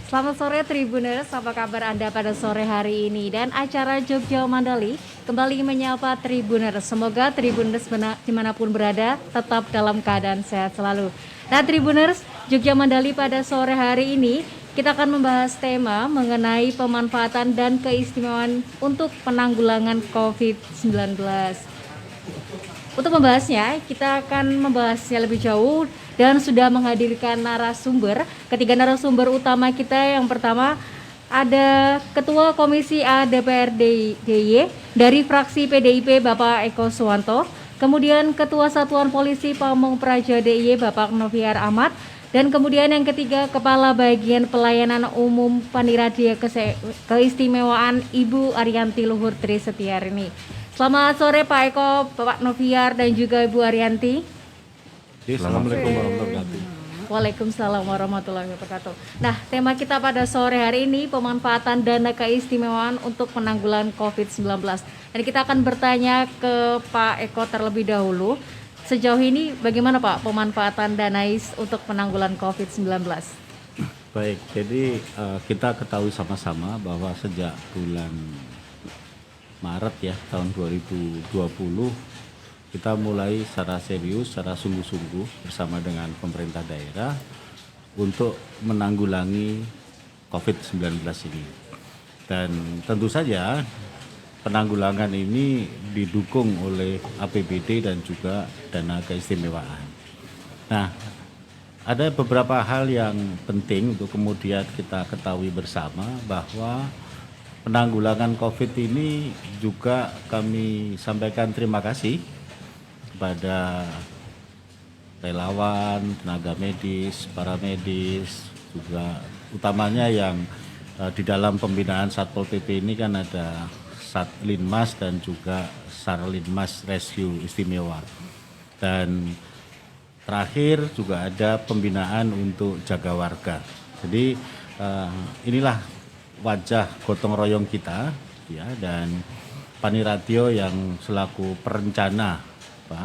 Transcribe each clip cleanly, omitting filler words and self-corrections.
Selamat sore Tribuners, apa kabar Anda pada sore hari ini? Dan acara Jogja Mandali kembali menyapa Tribuners. Semoga Tribuners dimanapun berada tetap dalam keadaan sehat selalu. Nah Tribuners, Jogja Mandali pada sore hari ini kita akan membahas tema mengenai pemanfaatan dan keistimewaan untuk penanggulangan COVID-19. Untuk membahasnya, kita akan membahasnya lebih jauh dan sudah menghadirkan narasumber. Ketiga narasumber utama kita, yang pertama ada Ketua Komisi A DPRD DIY dari fraksi PDIP Bapak Eko Suwanto, kemudian Ketua Satuan Polisi Pamong Praja DIY Bapak Noviar Ahmad, dan kemudian yang ketiga Kepala Bagian Pelayanan Umum Paniradia Keistimewaan Ibu Ariyanti Luhur Tri Setiarini. Selamat sore Pak Eko, Bapak Noviar, dan juga Ibu Ariyanti. Assalamualaikum warahmatullahi wabarakatuh. Waalaikumsalam warahmatullahi wabarakatuh. Nah, tema kita pada sore hari ini pemanfaatan dana keistimewaan untuk penanggulangan COVID-19. Dan kita akan bertanya ke Pak Eko terlebih dahulu. Sejauh ini bagaimana Pak pemanfaatan danais untuk penanggulangan COVID-19? Baik, jadi kita ketahui sama-sama bahwa sejak bulan Maret ya tahun 2020 kita mulai secara serius, secara sungguh-sungguh bersama dengan pemerintah daerah untuk menanggulangi COVID-19 ini. Dan tentu saja penanggulangan ini didukung oleh APBD dan juga dana keistimewaan. Nah, ada beberapa hal yang penting untuk kemudian kita ketahui bersama bahwa penanggulangan COVID ini juga kami sampaikan terima kasih kepada relawan, tenaga medis, para medis, juga utamanya yang di dalam pembinaan Satpol PP ini kan ada Satlinmas dan juga Sarlinmas Rescue Istimewa. Dan terakhir juga ada pembinaan untuk jaga warga. Jadi inilah wajah gotong royong kita ya, dan Paniradio yang selaku perencana,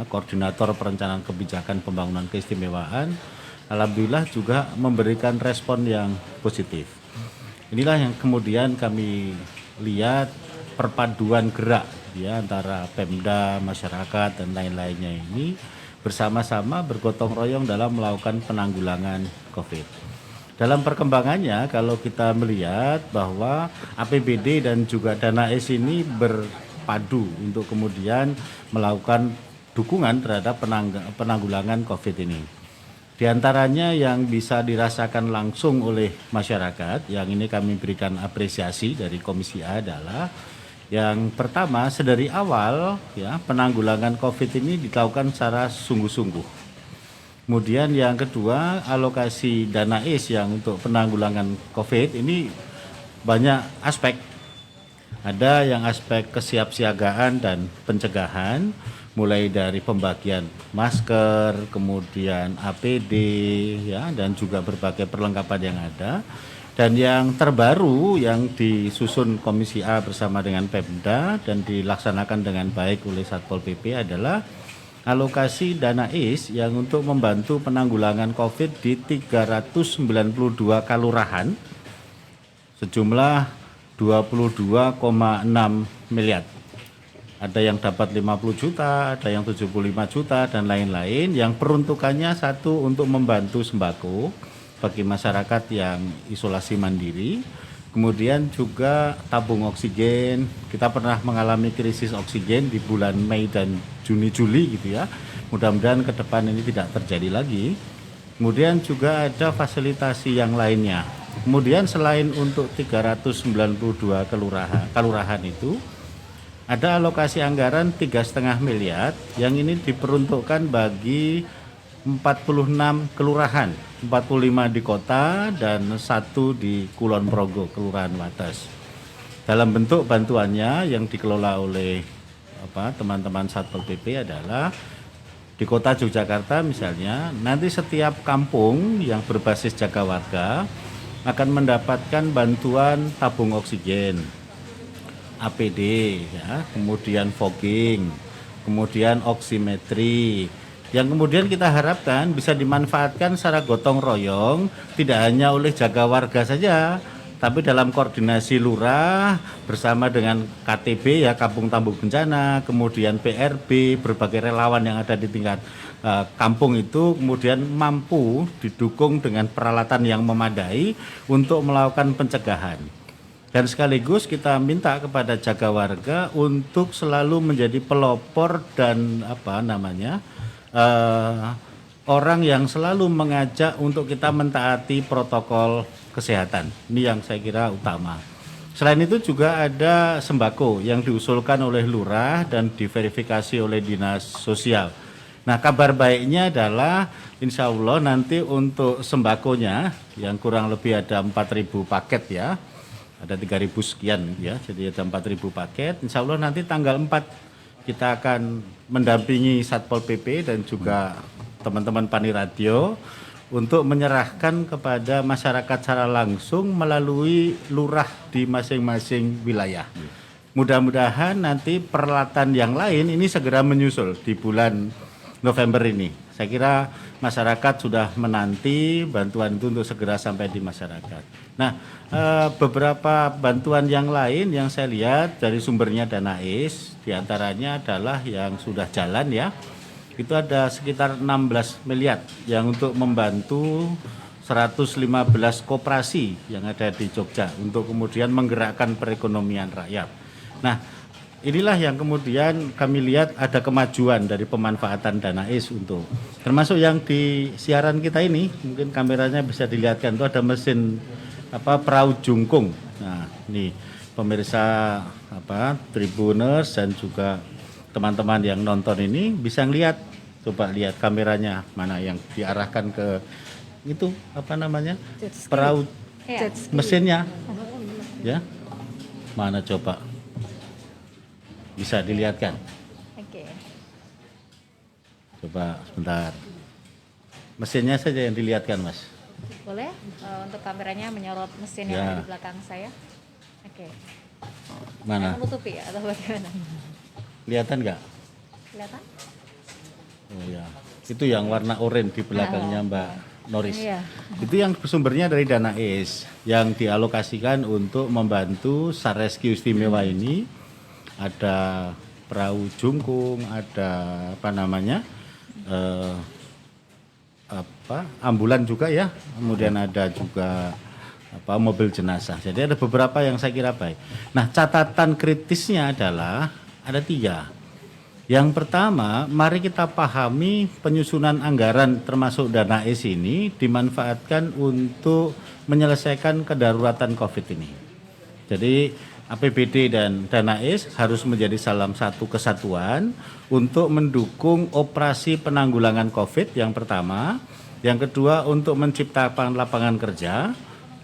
koordinator perencanaan kebijakan pembangunan keistimewaan, alhamdulillah juga memberikan respon yang positif. Inilah yang kemudian kami lihat perpaduan gerak ya antara Pemda, masyarakat dan lain-lainnya ini bersama-sama bergotong royong dalam melakukan penanggulangan COVID. Dalam perkembangannya kalau kita melihat bahwa APBD dan juga dana S ini berpadu untuk kemudian melakukan dukungan terhadap penanggulangan COVID ini. Di antaranya yang bisa dirasakan langsung oleh masyarakat, yang ini kami berikan apresiasi dari Komisi A adalah yang pertama, sedari awal ya penanggulangan COVID ini dilakukan secara sungguh-sungguh. Kemudian yang kedua, alokasi dana IS yang untuk penanggulangan COVID ini banyak aspek. Ada yang aspek kesiapsiagaan dan pencegahan, mulai dari pembagian masker, kemudian APD ya, dan juga berbagai perlengkapan yang ada. Dan yang terbaru yang disusun Komisi A bersama dengan Pemda dan dilaksanakan dengan baik oleh Satpol PP adalah alokasi dana IS yang untuk membantu penanggulangan COVID di 392 kalurahan sejumlah 22,6 miliar. Ada yang dapat 50 juta, ada yang 75 juta dan lain-lain, yang peruntukannya satu untuk membantu sembako bagi masyarakat yang isolasi mandiri. Kemudian juga tabung oksigen. Kita pernah mengalami krisis oksigen di bulan Mei dan Juni-Juli gitu ya. Mudah-mudahan ke depan ini tidak terjadi lagi. Kemudian juga ada fasilitasi yang lainnya. Kemudian selain untuk 392 kelurahan itu, ada alokasi anggaran 3,5 miliar yang ini diperuntukkan bagi 46 kelurahan, 45 di kota dan 1 di Kulon Progo, Kelurahan Wates. Dalam bentuk bantuannya yang dikelola oleh teman-teman Satpol PP adalah di kota Yogyakarta misalnya, nanti setiap kampung yang berbasis jaga warga akan mendapatkan bantuan tabung oksigen, APD, ya, kemudian fogging, kemudian oksimetri, yang kemudian kita harapkan bisa dimanfaatkan secara gotong royong, tidak hanya oleh jaga warga saja, tapi dalam koordinasi lurah bersama dengan KTB ya, Kampung Tangguh Bencana, kemudian PRB, berbagai relawan yang ada di tingkat kampung itu kemudian mampu didukung dengan peralatan yang memadai untuk melakukan pencegahan. Dan sekaligus kita minta kepada jaga warga untuk selalu menjadi pelopor dan orang yang selalu mengajak untuk kita mentaati protokol kesehatan. Ini yang saya kira utama. Selain itu juga ada sembako yang diusulkan oleh lurah dan diverifikasi oleh dinas sosial. Nah, kabar baiknya adalah insya Allah nanti untuk sembakonya yang kurang lebih ada 4.000 paket ya, ada 3.000 sekian ya, jadi ada 4.000 paket. Insya Allah nanti tanggal 4 kita akan mendampingi Satpol PP dan juga teman-teman Paniradio untuk menyerahkan kepada masyarakat secara langsung melalui lurah di masing-masing wilayah. Mudah-mudahan nanti peralatan yang lain ini segera menyusul di bulan November ini. Saya kira masyarakat sudah menanti bantuan itu untuk segera sampai di masyarakat. Nah, beberapa bantuan yang lain yang saya lihat dari sumbernya Danais, diantaranya adalah yang sudah jalan ya, itu ada sekitar 16 miliar yang untuk membantu 115 koperasi yang ada di Jogja untuk kemudian menggerakkan perekonomian rakyat. Nah, inilah yang kemudian kami lihat ada kemajuan dari pemanfaatan Danais untuk termasuk yang di siaran kita ini, mungkin kameranya bisa dilihatkan, itu ada mesin perahu jungkung. Nah, ini pemirsa Tribuners dan juga teman-teman yang nonton ini bisa ngelihat, coba lihat kameranya mana yang diarahkan ke itu perahu mesinnya ya, mana coba bisa dilihatkan. Oke. Coba sebentar, mesinnya saja yang dilihatkan Mas. Boleh untuk kameranya menyorot mesin yang Ya. ada di belakang saya. Oke. Mana? Menutupi ya atau bagaimana? Kelihatan nggak? Kelihatan? Oh ya, itu yang warna oranye di belakangnya Mbak Noris. Iya. Itu yang sumbernya dari Danais yang dialokasikan untuk membantu SAR Rescue Istimewa ini. Ada perahu jungkung, ada ambulan juga ya, kemudian ada juga mobil jenazah. Jadi ada beberapa yang saya kira baik. Nah, catatan kritisnya adalah ada 3. Yang pertama, mari kita pahami penyusunan anggaran termasuk Danais ini dimanfaatkan untuk menyelesaikan kedaruratan COVID ini. Jadi APBD dan Danais harus menjadi salah satu kesatuan untuk mendukung operasi penanggulangan COVID yang pertama. Yang kedua untuk menciptakan lapangan kerja,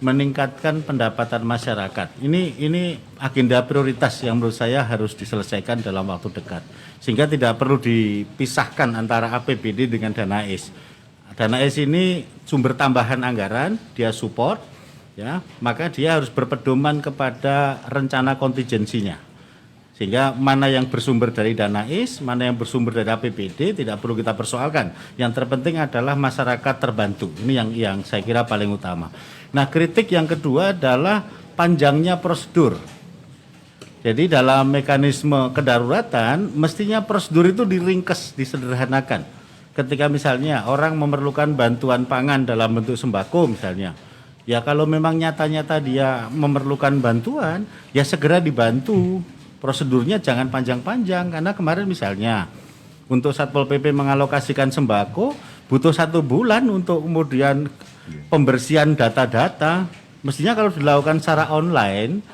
meningkatkan pendapatan masyarakat. Ini agenda prioritas yang menurut saya harus diselesaikan dalam waktu dekat. Sehingga tidak perlu dipisahkan antara APBD dengan Danais. Danais ini sumber tambahan anggaran, dia support, ya, maka dia harus berpedoman kepada rencana kontingensinya. Sehingga mana yang bersumber dari Danais, mana yang bersumber dari APBD tidak perlu kita persoalkan. Yang terpenting adalah masyarakat terbantu. Ini yang saya kira paling utama. Nah, kritik yang kedua adalah panjangnya prosedur. Jadi dalam mekanisme kedaruratan mestinya prosedur itu diringkes, disederhanakan. Ketika misalnya orang memerlukan bantuan pangan dalam bentuk sembako misalnya, ya kalau memang nyata-nyata dia memerlukan bantuan, ya segera dibantu. Prosedurnya jangan panjang-panjang, karena kemarin misalnya untuk Satpol PP mengalokasikan sembako butuh 1 bulan untuk kemudian pembersihan data-data. Mestinya kalau dilakukan secara online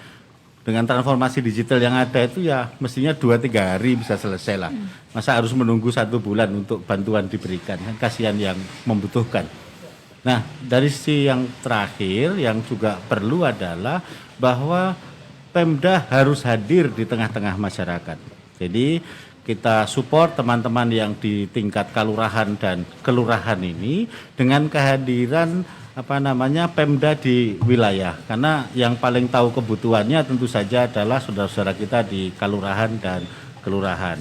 dengan transformasi digital yang ada itu ya mestinya 2-3 hari bisa selesai lah. Masa harus menunggu 1 bulan untuk bantuan diberikan, kan kasihan yang membutuhkan. Nah, dari sisi yang terakhir yang juga perlu adalah bahwa Pemda harus hadir di tengah-tengah masyarakat. Jadi kita support teman-teman yang di tingkat kalurahan dan kelurahan ini dengan kehadiran Pemda di wilayah. Karena yang paling tahu kebutuhannya tentu saja adalah saudara-saudara kita di kalurahan dan kelurahan.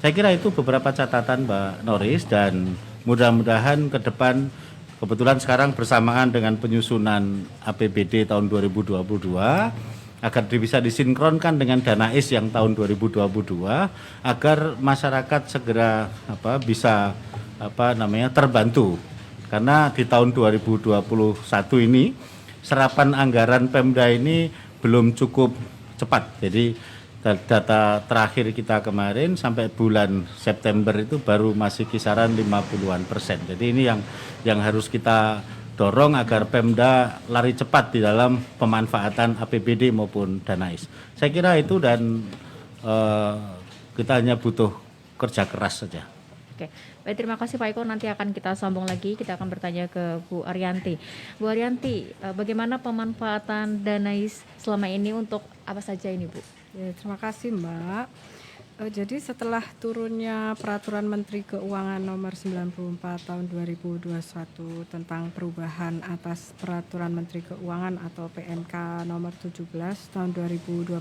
Saya kira itu beberapa catatan Mbak Noris, dan mudah-mudahan ke depan, kebetulan sekarang bersamaan dengan penyusunan APBD tahun 2022, agar bisa disinkronkan dengan Danais yang tahun 2022, agar masyarakat segera bisa terbantu. Karena di tahun 2021 ini serapan anggaran Pemda ini belum cukup cepat. Jadi data terakhir kita kemarin sampai bulan September itu baru masih kisaran 50-an%. Jadi ini yang harus kita dorong agar Pemda lari cepat di dalam pemanfaatan APBD maupun Danais. Saya kira itu, dan kita hanya butuh kerja keras saja. Oke, baik, terima kasih Pak Eko. Nanti akan kita sambung lagi, kita akan bertanya ke Bu Arianti. Bu Arianti, bagaimana pemanfaatan Danais selama ini, untuk apa saja ini Bu? Ya, terima kasih Mbak. Jadi setelah turunnya Peraturan Menteri Keuangan Nomor 94 Tahun 2021 tentang perubahan atas Peraturan Menteri Keuangan atau PMK Nomor 17 Tahun 2021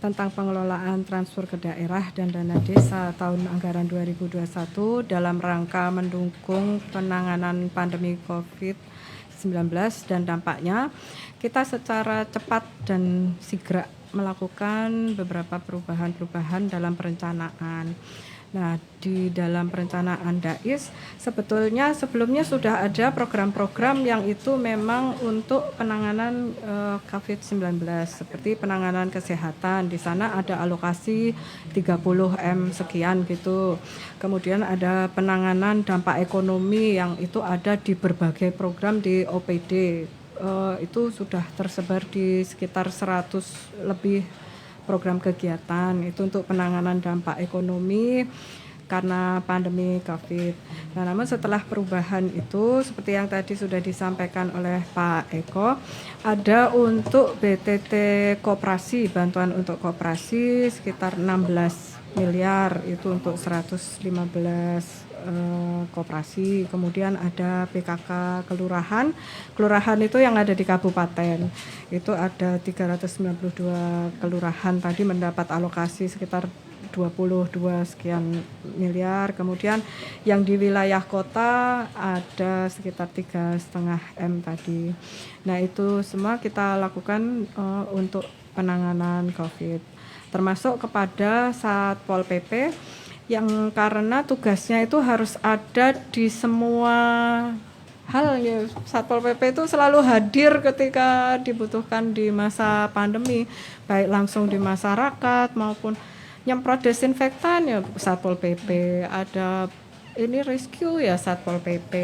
tentang pengelolaan transfer ke daerah dan dana desa tahun anggaran 2021 dalam rangka mendukung penanganan pandemi COVID-19 dan dampaknya, kita secara cepat dan segera melakukan beberapa perubahan-perubahan dalam perencanaan. Nah, di dalam perencanaan DAIS sebetulnya sebelumnya sudah ada program-program yang itu memang untuk penanganan COVID-19, seperti penanganan kesehatan. Di sana ada alokasi 30M sekian gitu. Kemudian ada penanganan dampak ekonomi yang itu ada di berbagai program di OPD. Itu sudah tersebar di sekitar 100 lebih program kegiatan itu untuk penanganan dampak ekonomi karena pandemi COVID. Nah, namun setelah perubahan itu, seperti yang tadi sudah disampaikan oleh Pak Eko, ada untuk BTT koperasi, bantuan untuk koperasi sekitar 16 miliar itu untuk 115 koperasi. Kemudian ada PKK kelurahan itu yang ada di kabupaten, itu ada 392 kelurahan tadi mendapat alokasi sekitar 22 sekian miliar. Kemudian yang di wilayah kota ada sekitar 3,5 M tadi. Nah, itu semua kita lakukan untuk penanganan COVID, termasuk kepada Satpol PP yang karena tugasnya itu harus ada di semua hal ya. Satpol PP itu selalu hadir ketika dibutuhkan di masa pandemi, baik langsung di masyarakat maupun nyemprot desinfektan ya Satpol PP, ada ini rescue ya Satpol PP,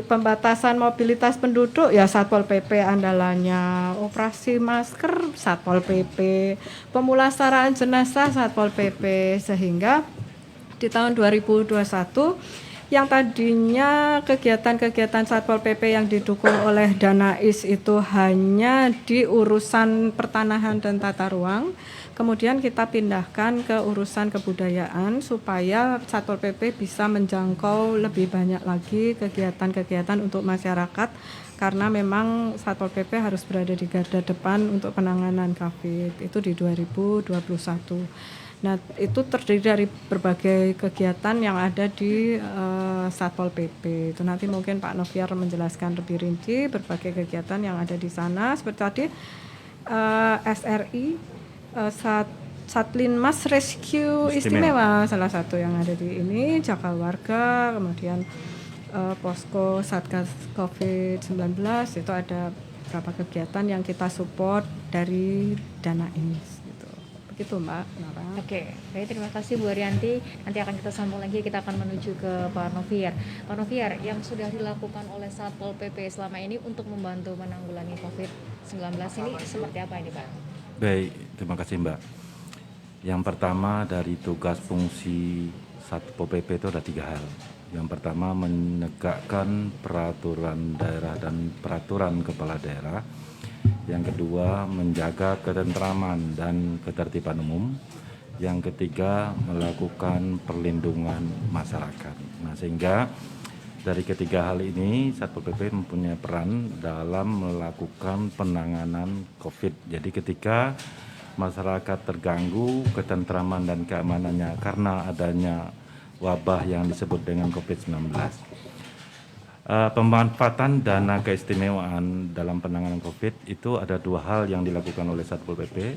pembatasan mobilitas penduduk ya Satpol PP andalannya, operasi masker Satpol PP, pemulasaraan jenazah Satpol PP, sehingga di tahun 2021 yang tadinya kegiatan-kegiatan Satpol PP yang didukung oleh Danais itu hanya di urusan pertanahan dan tata ruang, kemudian kita pindahkan ke urusan kebudayaan supaya Satpol PP bisa menjangkau lebih banyak lagi kegiatan-kegiatan untuk masyarakat, karena memang Satpol PP harus berada di garda depan untuk penanganan COVID itu di 2021. Nah, itu terdiri dari berbagai kegiatan yang ada di Satpol PP. Itu nanti mungkin Pak Noviar menjelaskan lebih rinci berbagai kegiatan yang ada di sana. Seperti tadi SRI, Satlinmas Rescue Istimewa salah satu yang ada di ini, Jaga Warga, kemudian Posko Satgas COVID-19, itu ada beberapa kegiatan yang kita support dari Danais. Itu Mbak Nara. Oke, baik, terima kasih Bu Arianti. Nanti akan kita sambung lagi, kita akan menuju ke Pak Noviar. Pak Noviar, yang sudah dilakukan oleh Satpol PP selama ini untuk membantu menanggulangi COVID-19 ini seperti apa ini Pak? Baik, terima kasih Mbak. Yang pertama dari tugas fungsi Satpol PP itu ada 3 hal. Yang pertama menegakkan peraturan daerah dan peraturan kepala daerah. Yang kedua, menjaga ketentraman dan ketertiban umum. Yang ketiga, melakukan perlindungan masyarakat. Nah, sehingga dari ketiga hal ini Satpol PP mempunyai peran dalam melakukan penanganan COVID. Jadi ketika masyarakat terganggu ketentraman dan keamanannya karena adanya wabah yang disebut dengan COVID-19. Pemanfaatan dana keistimewaan dalam penanganan COVID itu ada 2 hal yang dilakukan oleh Satpol PP.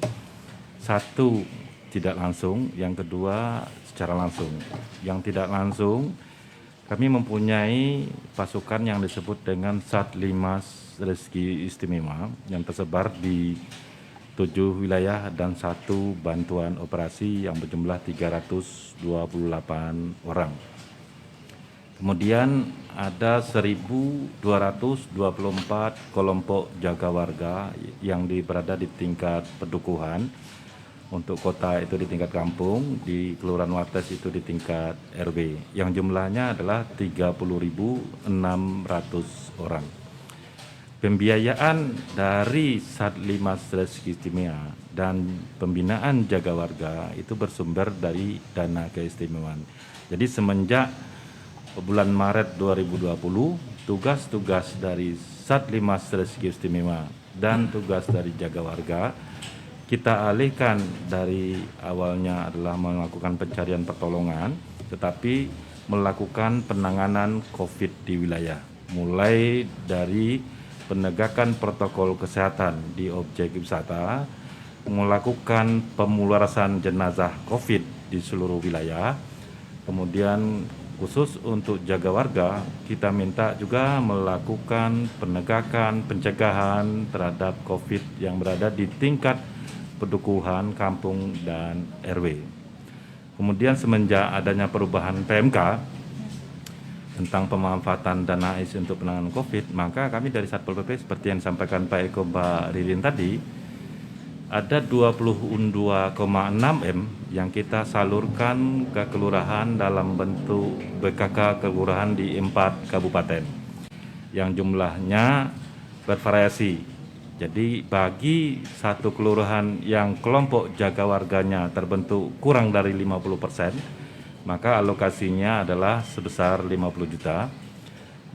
Satu, tidak langsung, yang kedua secara langsung. Yang tidak langsung, kami mempunyai pasukan yang disebut dengan Satlimas Rezeki Istimewa yang tersebar di 7 wilayah dan 1 bantuan operasi yang berjumlah 328 orang. Kemudian ada 1.224 kelompok jaga warga yang berada di tingkat pedukuhan. Untuk kota itu di tingkat kampung, di Kelurahan Wates itu di tingkat RW. Yang jumlahnya adalah 30.600 orang. Pembiayaan dari Satlimas Rezeki Istimewa dan pembinaan jaga warga itu bersumber dari dana keistimewaan. Jadi semenjak bulan Maret 2020, tugas-tugas dari Satlimas Rezeki Istimewa dan tugas dari jaga warga kita alihkan dari awalnya adalah melakukan pencarian pertolongan, tetapi melakukan penanganan COVID di wilayah. Mulai dari penegakan protokol kesehatan di objek wisata, melakukan pemulasaran jenazah COVID di seluruh wilayah, kemudian khusus untuk jaga warga, kita minta juga melakukan penegakan pencegahan terhadap COVID yang berada di tingkat pedukuhan, kampung, dan RW. Kemudian semenjak adanya perubahan PMK tentang pemanfaatan dana AIS untuk penanganan COVID, maka kami dari Satpol PP seperti yang disampaikan Pak Eko, Mbak Ririn tadi, ada 22,6 M yang kita salurkan ke kelurahan dalam bentuk BKK kelurahan di 4 kabupaten yang jumlahnya bervariasi. Jadi bagi satu kelurahan yang kelompok jaga warganya terbentuk kurang dari 50%, maka alokasinya adalah sebesar 50 juta.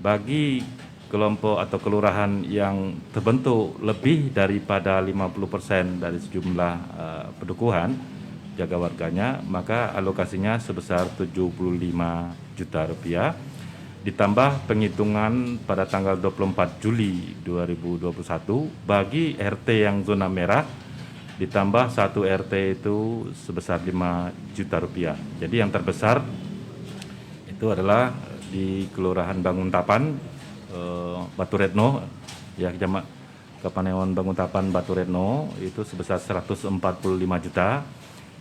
Bagi kelompok atau kelurahan yang terbentuk lebih daripada 50% dari sejumlah pedukuhan jaga warganya, maka alokasinya sebesar 75 juta rupiah. Ditambah penghitungan pada tanggal 24 Juli 2021 bagi RT yang zona merah, ditambah 1 RT itu sebesar 5 juta rupiah. Jadi yang terbesar itu adalah di Kelurahan Banguntapan, Batu Retno, ya Kapanewon Banguntapan Batu Retno itu sebesar 145 juta.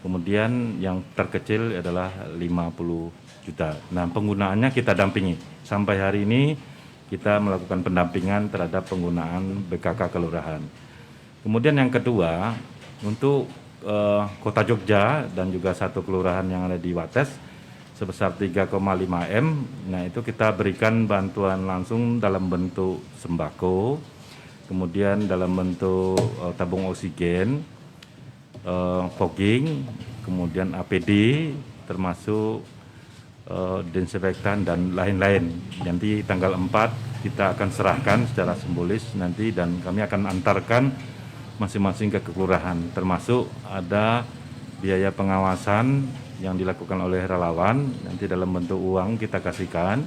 Kemudian yang terkecil adalah 50 juta. Nah, penggunaannya kita dampingi. Sampai hari ini kita melakukan pendampingan terhadap penggunaan BKK kelurahan. Kemudian yang kedua, untuk Kota Jogja dan juga 1 kelurahan yang ada di Wates sebesar 3,5 M. Nah, itu kita berikan bantuan langsung dalam bentuk sembako, kemudian dalam bentuk tabung oksigen, fogging, kemudian APD, termasuk desinfektan dan lain-lain. Nanti tanggal 4 kita akan serahkan secara simbolis nanti dan kami akan antarkan masing-masing ke kelurahan, termasuk ada biaya pengawasan yang dilakukan oleh relawan, nanti dalam bentuk uang kita kasihkan.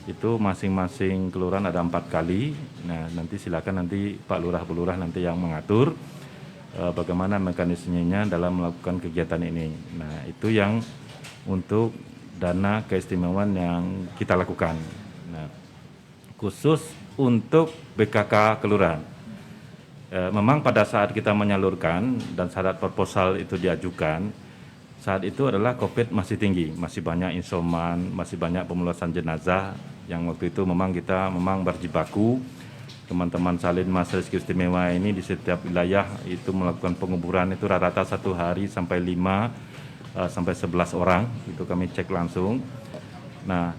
Itu masing-masing kelurahan ada 4 kali. Nah, nanti silakan nanti Pak Lurah Bu Lurah nanti yang mengatur bagaimana mekanismenya dalam melakukan kegiatan ini. Nah, itu yang untuk dana keistimewaan yang kita lakukan. Nah, khusus untuk BKK kelurahan. Memang pada saat kita menyalurkan dan syarat proposal itu diajukan, saat itu adalah COVID masih tinggi, masih banyak isoman, masih banyak pemulasaran jenazah yang waktu itu memang kita berjibaku. Teman-teman Satlimas Rezeki Istimewa ini di setiap wilayah itu melakukan penguburan itu rata-rata 1 hari sampai 5 sampai 11 orang, itu kami cek langsung. Nah,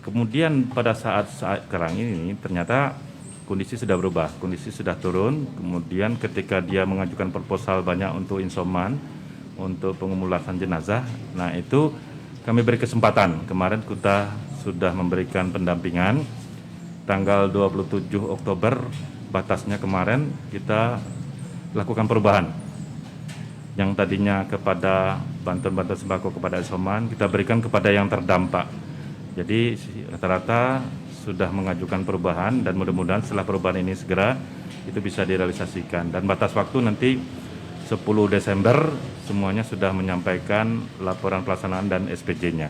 kemudian pada saat sekarang ini ternyata kondisi sudah berubah, kondisi sudah turun. Kemudian ketika dia mengajukan proposal banyak untuk insoman, untuk pengumulasan jenazah, nah itu kami beri kesempatan. Kemarin kita sudah memberikan pendampingan tanggal 27 Oktober, batasnya kemarin kita lakukan perubahan. yang tadinya kepada bantuan-bantuan sembako kepada isoman, kita berikan kepada yang terdampak. Jadi rata-rata sudah mengajukan perubahan dan mudah-mudahan setelah perubahan ini segera itu bisa direalisasikan. Dan batas waktu nanti 10 Desember semuanya sudah menyampaikan laporan pelaksanaan dan SPJ-nya.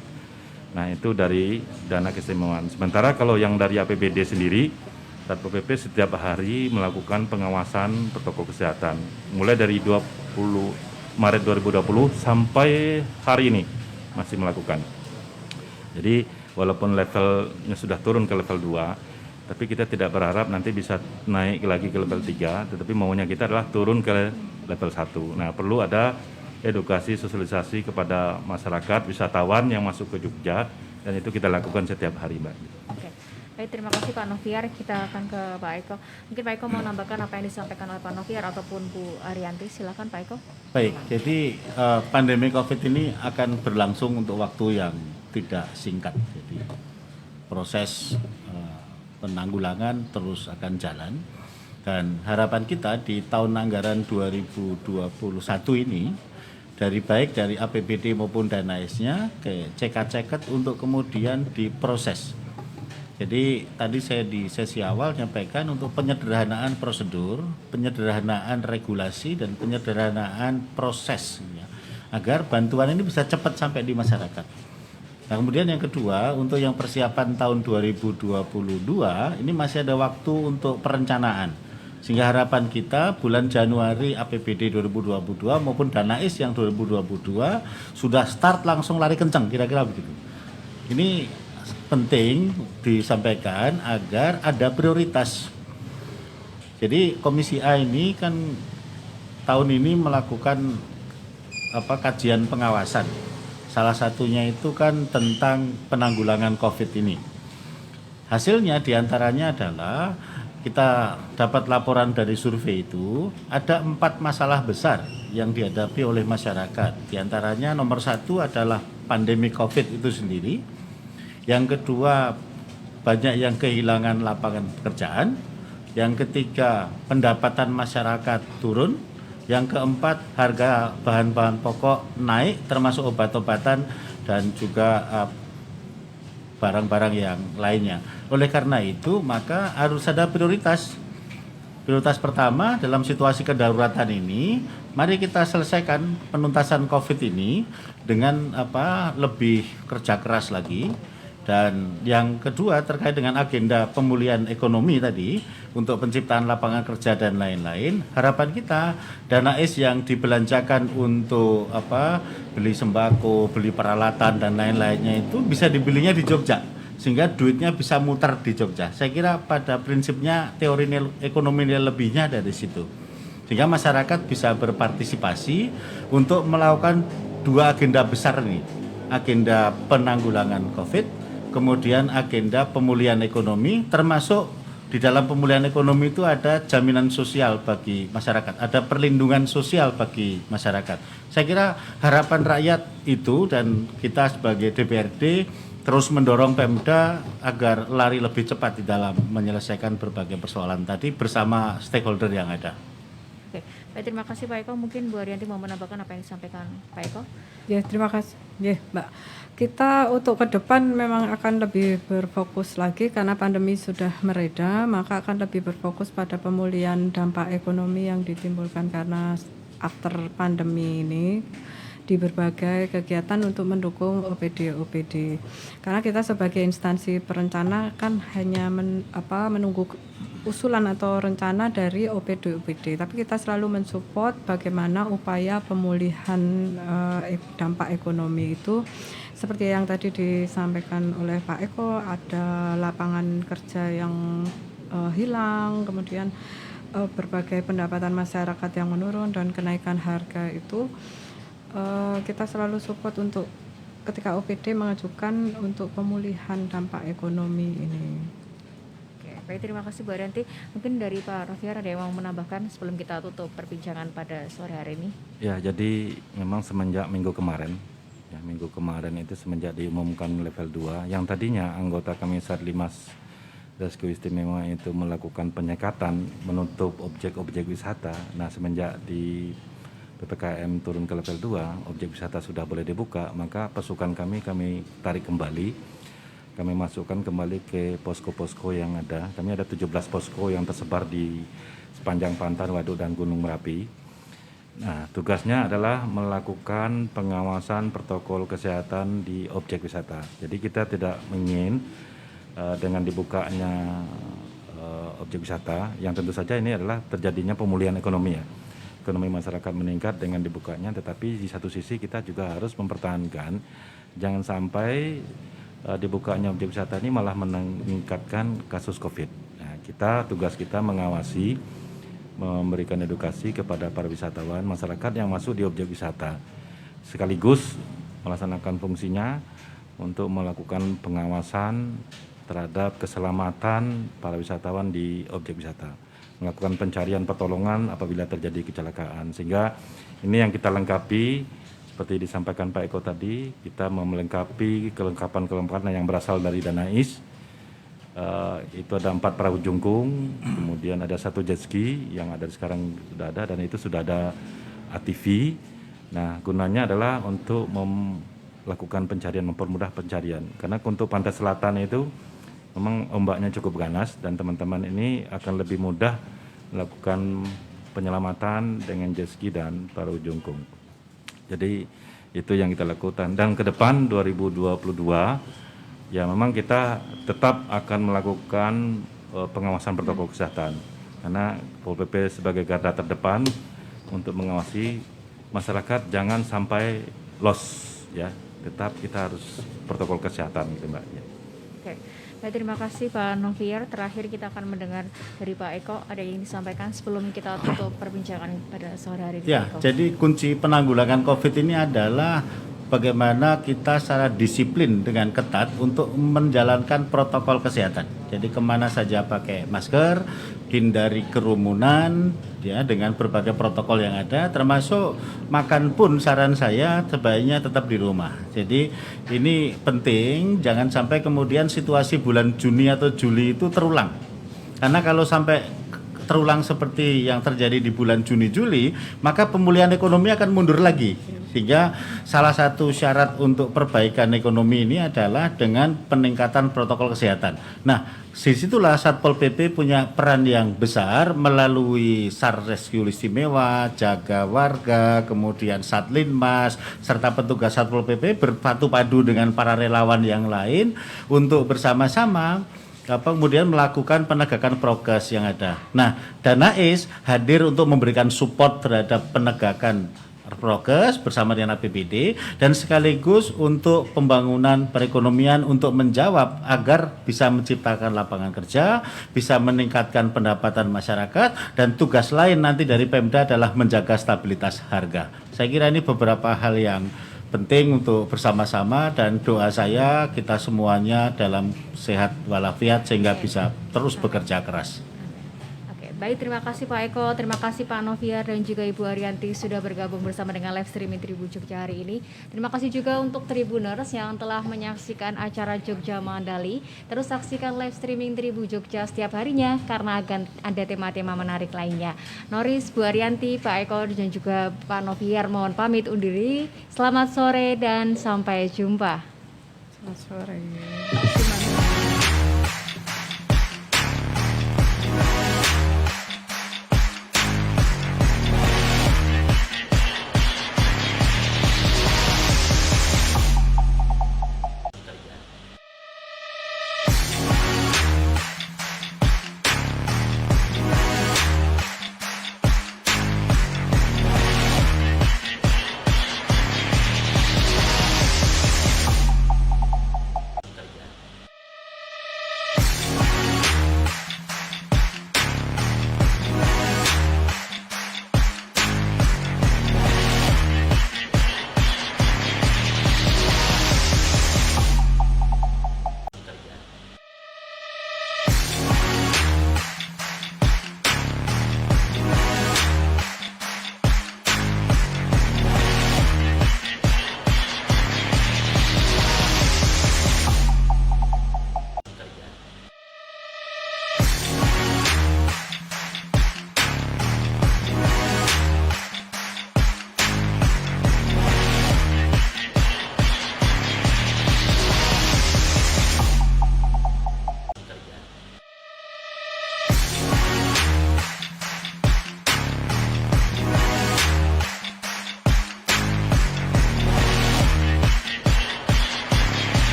Nah itu dari dana keistimewaan. Sementara kalau yang dari APBD sendiri, Satpol PP setiap hari melakukan pengawasan protokol kesehatan. Mulai dari 20 Maret 2020 sampai hari ini masih melakukan. Jadi walaupun levelnya sudah turun ke level 2, tapi kita tidak berharap nanti bisa naik lagi ke level 3, tetapi maunya kita adalah turun ke level 1. Nah perlu ada edukasi sosialisasi kepada masyarakat wisatawan yang masuk ke Jogja, dan itu kita lakukan setiap hari, Mbak. Oke. Baik, terima kasih Pak Noviar. Kita akan ke Pak Eko. Mungkin Pak Eko mau nambahkan apa yang disampaikan oleh Pak Noviar ataupun Bu Arianti. Silakan Pak Eko. Baik, jadi pandemi COVID ini akan berlangsung untuk waktu yang tidak singkat. Jadi proses penanggulangan terus akan jalan, dan harapan kita di tahun anggaran 2021 ini baik dari APBD maupun dana S-nya ke cekat-cekat untuk kemudian diproses. Jadi tadi saya di sesi awal nyampaikan untuk penyederhanaan prosedur, penyederhanaan regulasi, dan penyederhanaan proses ya, agar bantuan ini bisa cepat sampai di masyarakat. Nah kemudian yang kedua, untuk yang persiapan tahun 2022 ini masih ada waktu untuk perencanaan. Sehingga harapan kita bulan Januari APBD 2022 maupun dana IS yang 2022 sudah start langsung lari kencang, kira-kira begitu. Ini penting disampaikan agar ada prioritas. Jadi Komisi A ini kan tahun ini melakukan kajian pengawasan. Salah satunya itu kan tentang penanggulangan COVID ini. Hasilnya diantaranya adalah kita dapat laporan dari survei itu ada 4 masalah besar yang dihadapi oleh masyarakat. Diantaranya nomor 1 adalah pandemi COVID itu sendiri. Yang kedua, banyak yang kehilangan lapangan pekerjaan. Yang ketiga, pendapatan masyarakat turun. Yang keempat, harga bahan-bahan pokok naik termasuk obat-obatan dan juga barang-barang yang lainnya. Oleh karena itu, maka harus ada prioritas. Prioritas pertama dalam situasi kedaruratan ini, mari kita selesaikan penuntasan COVID ini dengan lebih kerja keras lagi. Dan yang kedua terkait dengan agenda pemulihan ekonomi tadi untuk penciptaan lapangan kerja dan lain-lain, harapan kita dana S yang dibelanjakan untuk beli sembako, beli peralatan dan lain-lainnya itu bisa dibelinya di Jogja sehingga duitnya bisa muter di Jogja. Saya kira pada prinsipnya teori ekonomi lebihnya dari situ. Sehingga masyarakat bisa berpartisipasi untuk melakukan 2 agenda besar ini. Agenda penanggulangan COVID, kemudian agenda pemulihan ekonomi, termasuk di dalam pemulihan ekonomi itu ada jaminan sosial bagi masyarakat, ada perlindungan sosial bagi masyarakat. Saya kira harapan rakyat itu, dan kita sebagai DPRD terus mendorong Pemda agar lari lebih cepat di dalam menyelesaikan berbagai persoalan tadi bersama stakeholder yang ada. Oke, baik, terima kasih Pak Eko. Mungkin Bu Arianti mau menambahkan apa yang disampaikan Pak Eko? Ya, terima kasih. Ya, Mbak. Kita untuk ke depan memang akan lebih berfokus lagi karena pandemi sudah mereda, maka akan lebih berfokus pada pemulihan dampak ekonomi yang ditimbulkan karena after pandemi ini di berbagai kegiatan untuk mendukung OPD. Karena kita sebagai instansi perencana kan hanya menunggu usulan atau rencana dari OPD, tapi kita selalu mensupport bagaimana upaya pemulihan dampak ekonomi itu. Seperti yang tadi disampaikan oleh Pak Eko, ada lapangan kerja yang hilang, kemudian berbagai pendapatan masyarakat yang menurun dan kenaikan harga itu kita selalu support untuk ketika OPD mengajukan untuk pemulihan dampak ekonomi ini. Oke, baik, terima kasih Bu Arianti. Mungkin dari Pak Noviar ada yang mau menambahkan sebelum kita tutup perbincangan pada sore hari ini? Ya, jadi memang semenjak minggu kemarin itu semenjak diumumkan level 2, yang tadinya anggota kami Satlimas Rescue Istimewa itu melakukan penyekatan, menutup objek-objek wisata. Nah, semenjak PPKM turun ke level 2, objek wisata sudah boleh dibuka, maka pasukan kami tarik kembali. Kami masukkan kembali ke posko-posko yang ada. Kami ada 17 posko yang tersebar di sepanjang pantai Waduk dan Gunung Merapi. Nah, tugasnya adalah melakukan pengawasan protokol kesehatan di objek wisata. Jadi kita tidak ingin dengan dibukanya objek wisata, yang tentu saja ini adalah terjadinya pemulihan ekonomi ya. Ekonomi masyarakat meningkat dengan dibukanya, tetapi di satu sisi kita juga harus mempertahankan jangan sampai dibukanya objek wisata ini malah meningkatkan kasus COVID. Nah, tugas kita mengawasi, memberikan edukasi kepada para wisatawan, masyarakat yang masuk di objek wisata, sekaligus melaksanakan fungsinya untuk melakukan pengawasan terhadap keselamatan para wisatawan di objek wisata, melakukan pencarian pertolongan apabila terjadi kecelakaan. Sehingga ini yang kita lengkapi. Seperti disampaikan Pak Eko tadi, kita melengkapi kelengkapan yang berasal dari Danais. Itu ada 4 perahu jungkung, kemudian ada 1 jet ski yang ada sekarang sudah ada, dan itu sudah ada ATV. Nah, gunanya adalah untuk melakukan pencarian, mempermudah pencarian. Karena untuk pantai selatan itu memang ombaknya cukup ganas dan teman-teman ini akan lebih mudah melakukan penyelamatan dengan jet ski dan perahu jungkung. Jadi itu yang kita lakukan, dan ke depan 2022 ya memang kita tetap akan melakukan pengawasan protokol kesehatan, karena Pol PP sebagai garda terdepan untuk mengawasi masyarakat jangan sampai loss ya, tetap kita harus protokol kesehatan gitu Mbak ya. Oke. Baik, terima kasih Pak Novier. Terakhir kita akan mendengar dari Pak Eko, ada yang disampaikan sebelum kita tutup perbincangan pada sore hari ini. Ya, Eko. jadi kunci penanggulangan COVID ini adalah bagaimana kita secara disiplin dengan ketat untuk menjalankan protokol kesehatan. Jadi kemana saja pakai masker, hindari kerumunan, ya dengan berbagai protokol yang ada, termasuk makan pun saran saya sebaiknya tetap di rumah. Jadi ini penting, jangan sampai kemudian situasi bulan Juni atau Juli itu terulang. Karena kalau sampai terulang seperti yang terjadi di bulan Juni-Juli, maka pemulihan ekonomi akan mundur lagi. Sehingga salah satu syarat untuk perbaikan ekonomi ini adalah dengan peningkatan protokol kesehatan. Nah, disitulah Satpol PP punya peran yang besar melalui SAR Rescue Istimewa, Jaga Warga, kemudian Satlinmas, serta petugas Satpol PP berpadu padu dengan para relawan yang lain untuk bersama-sama kemudian melakukan penegakan prokes yang ada. Nah, Danais hadir untuk memberikan support terhadap penegakan prokes bersama dengan APBD dan sekaligus untuk pembangunan perekonomian untuk menjawab agar bisa menciptakan lapangan kerja, bisa meningkatkan pendapatan masyarakat, dan tugas lain nanti dari Pemda adalah menjaga stabilitas harga. Saya kira ini beberapa hal yang penting untuk bersama-sama, dan doa saya kita semuanya dalam sehat walafiat sehingga bisa terus bekerja keras. Baik, terima kasih Pak Eko, terima kasih Pak Novier dan juga Ibu Arianti sudah bergabung bersama dengan live streaming Tribun Jogja hari ini. Terima kasih juga untuk Tribuners yang telah menyaksikan acara Jogja Mandali. Terus saksikan live streaming Tribun Jogja setiap harinya karena akan ada tema-tema menarik lainnya. Noris, Bu Arianti, Pak Eko dan juga Pak Novier mohon pamit undur diri. Selamat sore dan sampai jumpa. Selamat sore.